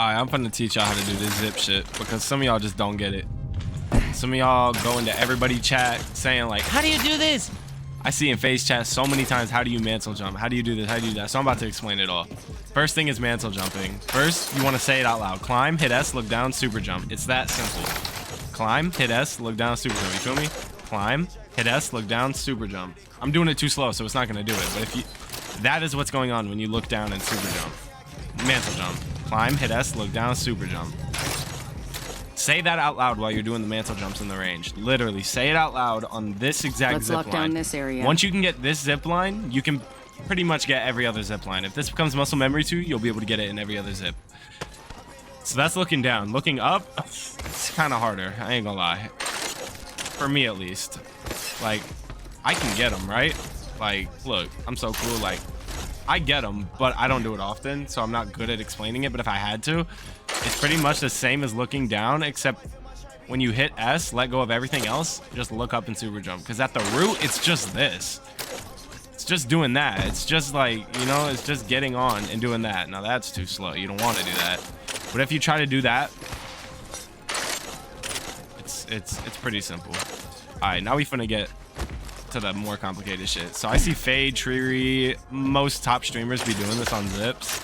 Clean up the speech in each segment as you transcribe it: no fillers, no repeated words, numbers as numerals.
Alright, I'm gonna teach y'all how to do this zip shit because some of y'all just don't get it. Some of y'all go into everybody chat saying like, how do you do this? I see in face chat so many times, how do you mantle jump? How do you do this? How do you do that? So I'm about to explain it all. First thing is mantle jumping. First, you want to say it out loud. Climb, hit S, look down, super jump. It's that simple. Climb, hit S, look down, super jump. You feel me? Climb, hit S, look down, super jump. I'm doing it too slow, so it's not going to do it. But if you, that is what's going on when you look down and super jump. Mantle jump. Climb, hit S, look down, super jump. Say that out loud while you're doing the mantle jumps in the range. Literally, say it out loud on this exact zip line. Let's lock down this area. Once you can get this zip line, you can pretty much get every other zip line. If this becomes muscle memory too, you'll be able to get it in every other zip. So that's looking down. Looking up, it's kind of harder. I ain't gonna lie. For me at least. Like, I can get them, right? Like, look, I'm so cool. Like, I get them, but I don't do it often, so I'm not good at explaining it. But if I had to, it's pretty much the same as looking down, except when you hit S, let go of everything else, just look up and super jump. Because at the root, it's just this. It's just doing that. It's just like, you know, it's just getting on and doing that. Now that's too slow. You don't want to do that. But if you try to do that, it's pretty simple. All right, now we finna get to the more complicated shit. So I see Fade, Triri, most top streamers be doing this on zips,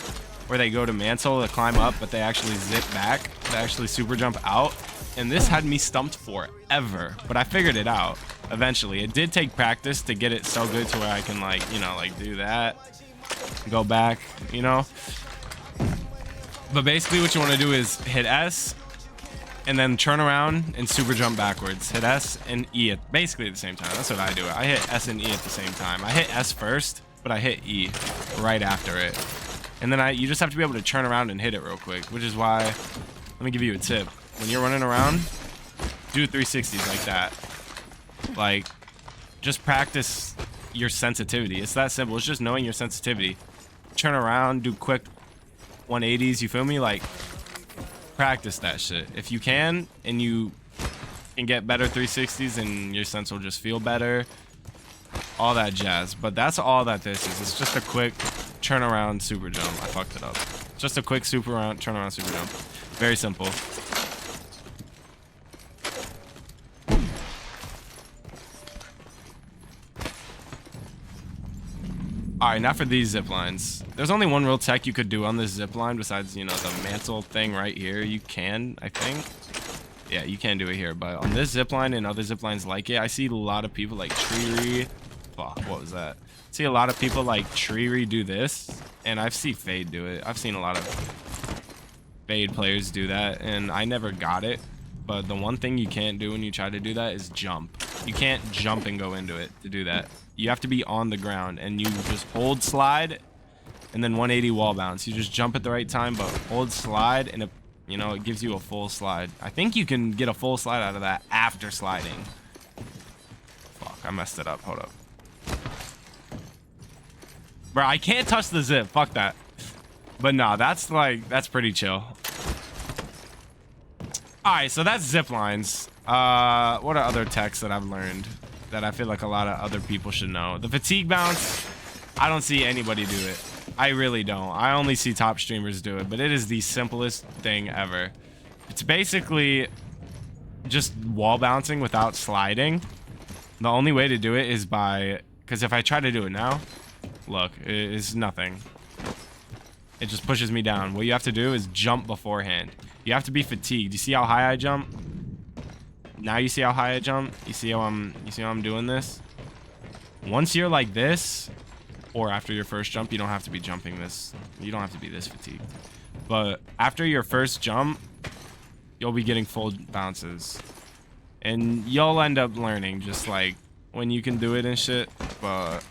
where they go to mantle to climb up, but they actually zip back. They actually super jump out. And this had me stumped forever, but I figured it out eventually. It did take practice to get it so good to where I can, like, you know, like do that, go back, you know. But basically what you want to do is hit S and then turn around and super jump backwards. Hit S and E at basically at the same time. That's what I do. I hit S and E at the same time. I hit S first, but I hit E right after it. And then you just have to be able to turn around and hit it real quick, which is why, let me give you a tip. When you're running around, do 360s like that. Like, just practice your sensitivity. It's that simple. It's just knowing your sensitivity. Turn around, do quick 180s, you feel me? Like, practice that shit. If you can, and you can get better 360s and your sense will just feel better, all that jazz. But that's all that this is. It's just a quick turn around super jump. I fucked it up. Just a quick turn around super jump. Very simple. All right, now for these zip lines. There's only one real tech you could do on this zip line besides, you know, the mantle thing right here. You can, I think. Yeah, you can do it here. But on this zip line and other zip lines like it, I see a lot of people like Triri. Fuck, what was that? I see a lot of people like Triri do this, and I've seen Fade do it. I've seen a lot of Fade players do that, and I never got it. But the one thing you can't do when you try to do that is jump. You can't jump and go into it to do that. You have to be on the ground, and you just hold slide and then 180 wall bounce. You just jump at the right time, but hold slide, and it, you know, it gives you a full slide. I think you can get a full slide out of that after sliding. Fuck, I messed it up. Hold up. Bro, I can't touch the zip. Fuck that. But nah, that's pretty chill. Alright, so that's zip lines. What are other techs that I've learned that I feel like a lot of other people should know? The fatigue bounce, I don't see anybody do it. I really don't. I only see top streamers do it, but it is the simplest thing ever. It's basically just wall bouncing without sliding. The only way to do it is by, because if I try to do it now, look, it's nothing. It just pushes me down. What you have to do is jump beforehand. You have to be fatigued. You see how high I jump? Now you see how high I jump? You see how I'm doing this? Once you're like this, or after your first jump, you don't have to be jumping this. You don't have to be this fatigued. But after your first jump, you'll be getting full bounces. And you'll end up learning just like when you can do it and shit. But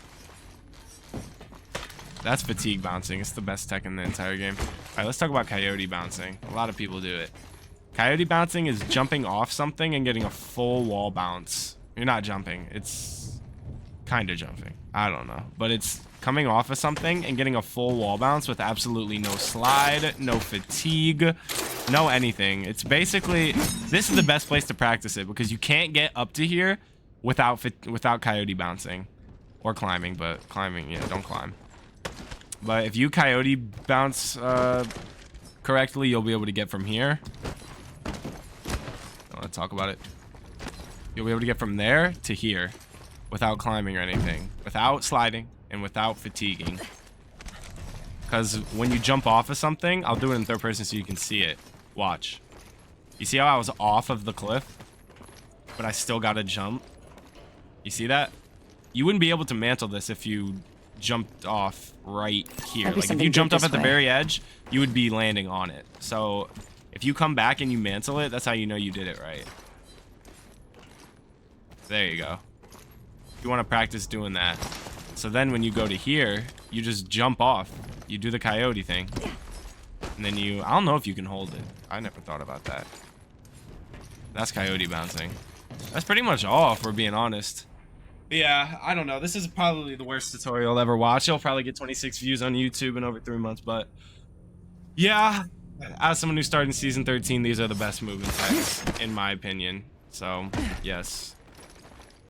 that's fatigue bouncing. It's the best tech in the entire game. All right, let's talk about coyote bouncing. A lot of people do it. Coyote bouncing is jumping off something and getting a full wall bounce. You're not jumping. It's kind of jumping. I don't know. But it's coming off of something and getting a full wall bounce with absolutely no slide, no fatigue, no anything. It's basically, this is the best place to practice it because you can't get up to here without coyote bouncing or climbing. But climbing, yeah, don't climb. But if you coyote bounce correctly, you'll be able to get from here. I want to talk about it. You'll be able to get from there to here without climbing or anything, without sliding, and without fatiguing. Because when you jump off of something, I'll do it in third person so you can see it. Watch. You see how I was off of the cliff, but I still got to jump? You see that? You wouldn't be able to mantle this if you jumped off right here. Like if you jumped up at the very edge, you would be landing on it. So if you come back and you mantle it, that's how you know you did it right. There you go. You want to practice doing that. So then when you go to here, you just jump off. You do the coyote thing. And then you... I don't know if you can hold it. I never thought about that. That's coyote bouncing. That's pretty much all, if we're being honest. But yeah, I don't know. This is probably the worst tutorial I'll ever watch. You'll probably get 26 views on YouTube in over 3 months, but... yeah, as someone who started in Season 13, these are the best movement types, in my opinion. So, yes.